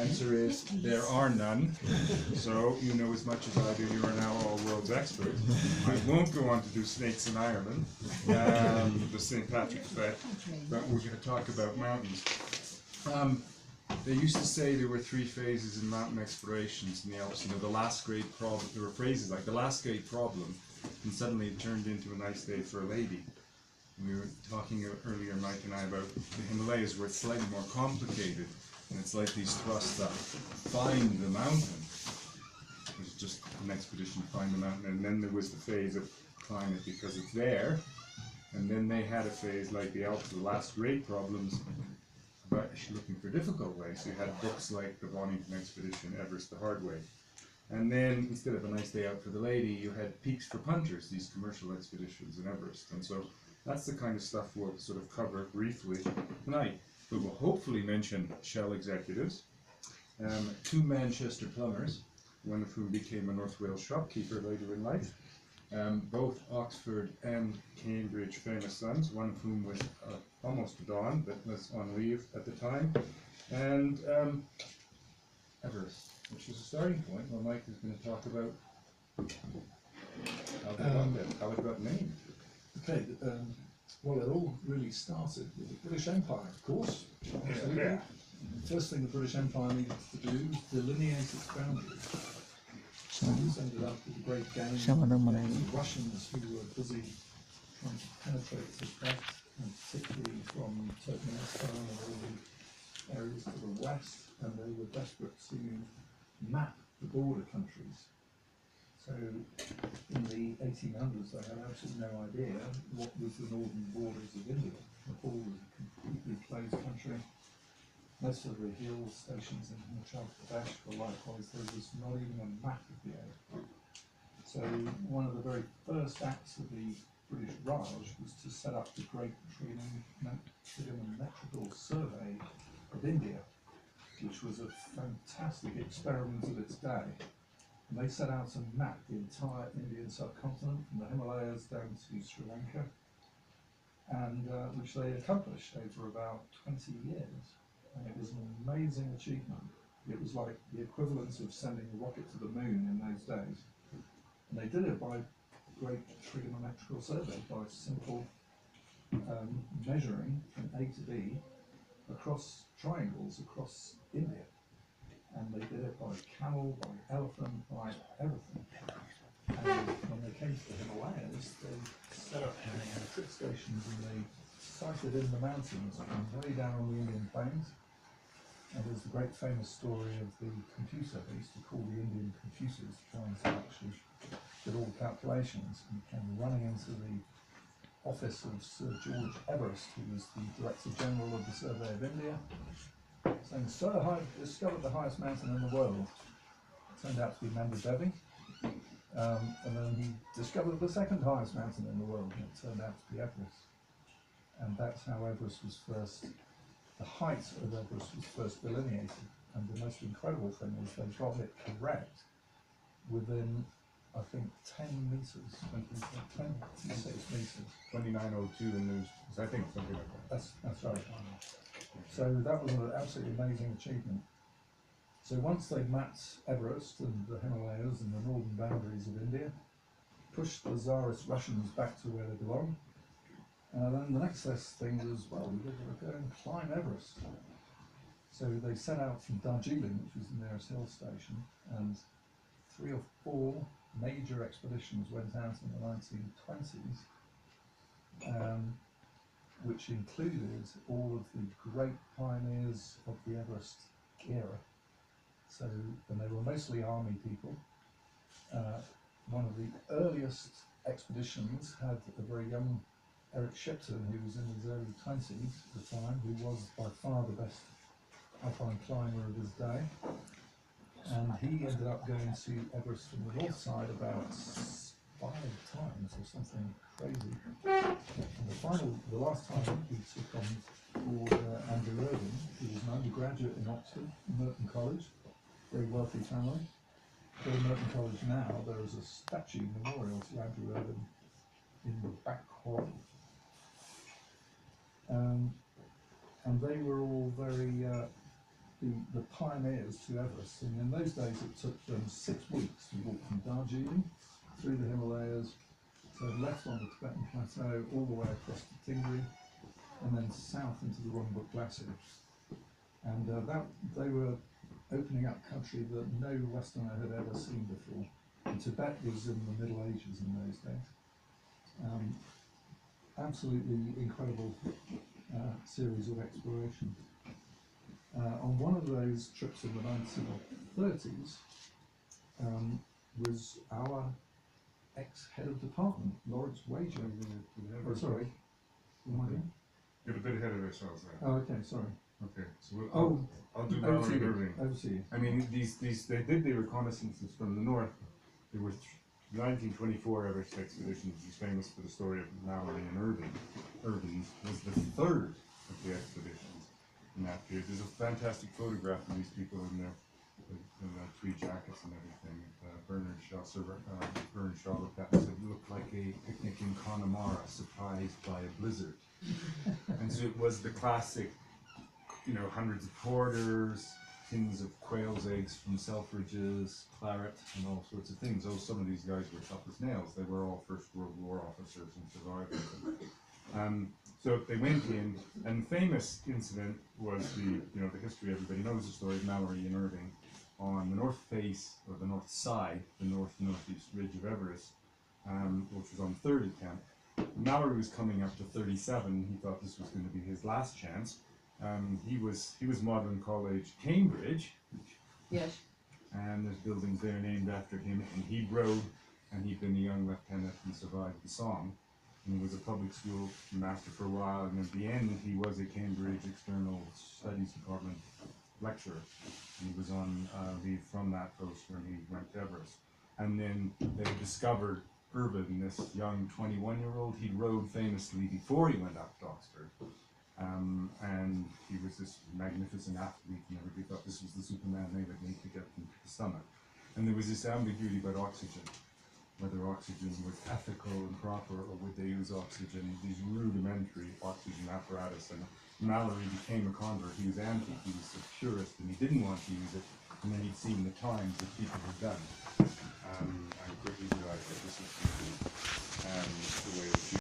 answer is there are none. So you know as much as I do. You are now all world's expert. I won't go on to do snakes in Ireland, the St. Patrick's Day, but we're going to talk about mountains. They used to say there were 3 phases in mountain explorations in the Alps. You know, the last great problem. There were phrases like the last great problem, and suddenly it turned into a nice day for a lady. We were talking earlier, Mike and I, about the Himalayas, where it's slightly more complicated, and it's like these thrusts that find the mountain. It was just an expedition to find the mountain, and then there was the phase of climb it because it's there, and then they had a phase like the Alps, the last great problems, but looking for difficult ways. So you had books like the Bonington Expedition, Everest the Hard Way. And then, instead of a nice day out for the lady, you had Peaks for Punters, these commercial expeditions in Everest. And so that's the kind of stuff we'll sort of cover briefly tonight. But we'll hopefully mention Shell executives, 2 Manchester plumbers, one of whom became a North Wales shopkeeper later in life, both Oxford and Cambridge famous sons, one of whom was almost a Don, but was on leave at the time, and Everest, which is a starting point. Well, Mike is going to talk about how it got named. Okay, well, it all really started with the British Empire, of course. Yeah. The first thing the British Empire needed to do was delineate its boundaries. So this ended up with a great game against the Russians, who were busy trying to penetrate the Tibet, and particularly from Turkmenistan and all the areas to the west, and they were desperate to map the border countries. So in the 1800s, they had absolutely no idea what was the northern borders of India. Nepal was a completely closed country. Most of the hill stations in Himachal Pradesh were likewise. There was not even a map of the area. So one of the very first acts of the British Raj was to set up the Great Trigonometrical Survey of India, which was a fantastic experiment of its day. And they set out to map the entire Indian subcontinent from the Himalayas down to Sri Lanka, and which they accomplished over about 20 years. And it was an amazing achievement. It was like the equivalent of sending a rocket to the moon in those days. And they did it by Great Trigonometrical Survey, by simple measuring from A to B across triangles across India. And they did it by camel, by elephant, by everything. And when they came to the Himalayas, they set up trip stations, and they sighted in the mountains and way down on the Indian plains. And there's the great famous story of the computer. They used to call the Indian computers, trying to actually did all the calculations, and came running into the office of Sir George Everest, who was the Director General of the Survey of India, saying, "Sir, I've discovered the highest mountain in the world." It turned out to be Manda Devi. And then he discovered the second highest mountain in the world, and it turned out to be Everest. And that's how Everest was first, the height of Everest was first delineated. And the most incredible thing is they got it correct within, I think, 10 meters, 26 meters. 2902 in news, I think something like that. That's right. So that was an absolutely amazing achievement. So once they mapped Everest and the Himalayas and the northern boundaries of India, pushed the Tsarist Russians back to where they belong, then the next best thing was, well, we've got to go and climb Everest. So they set out from Darjeeling, which was the nearest hill station, and 3 or 4 major expeditions went out in the 1920s, which included all of the great pioneers of the Everest era. So, and they were mostly army people. One of the earliest expeditions had a very young Eric Shipton, who was in his early 20s at the time, who was by far the best alpine climber of his day. And he ended up going to Everest from the north side about 5 times or something crazy. And the last time he took on board Andrew Irving, who was an undergraduate in Oxford, Merton College, very wealthy family. Go to Merton College now, there is a statue memorial to Andrew Irving in the back hall. And they were all very the pioneers to Everest. And in those days it took them 6 weeks to walk from Darjeeling through the Himalayas, so left on the Tibetan Plateau all the way across to Tingri, and then south into the Rongbuk Glacier. And they were opening up country that no Westerner had ever seen before. And Tibet was in the Middle Ages in those days. Absolutely incredible series of exploration. On one of those trips in the 1930s was our ex-head of department, Lawrence Wager. Oh, sorry. Get a bit ahead of ourselves there. Oh, okay, sorry. Okay, so I'll do Mallory and Irving. Overseas. I mean, they did the reconnaissances from the north. There were 1924 Everest expeditions. He's famous for the story of Mallory and Irving. Irving was the third of the expeditions in that period. There's a fantastic photograph of these people in their tweed jackets and everything. Bernard Shaw looked at and said it looked like a picnic in Connemara, surprised by a blizzard. And so it was the classic, you know, hundreds of porters, tins of quail's eggs from Selfridges, claret, and all sorts of things. Oh, some of these guys were tough as nails. They were all First World War officers and survivors. So they went in, and the famous incident was the history. Everybody knows the story of Mallory and Irving on the north face, or the north side, the northeast ridge of Everest, which was on 30 camp. Mallory was coming up to 37. He thought this was going to be his last chance. He was Magdalen College, Cambridge. Yes. And there's buildings there named after him. And he rode, and he'd been a young lieutenant and survived the Somme. And he was a public school master for a while. And at the end, he was a Cambridge External Studies Department lecturer. And he was on leave from that post when he went to Everest. And then they discovered Irvin, this young 21-year-old. He rode famously before he went up to Oxford. And he was this magnificent athlete, and everybody thought this was the Superman they would need to get them to the summit. And there was this ambiguity about oxygen, whether oxygen was ethical and proper, or would they use oxygen, these rudimentary oxygen apparatus. And Mallory became a convert. He was anti, he was a purist, and he didn't want to use it. And then he'd seen the times that people had done. And quickly realized that this was the way that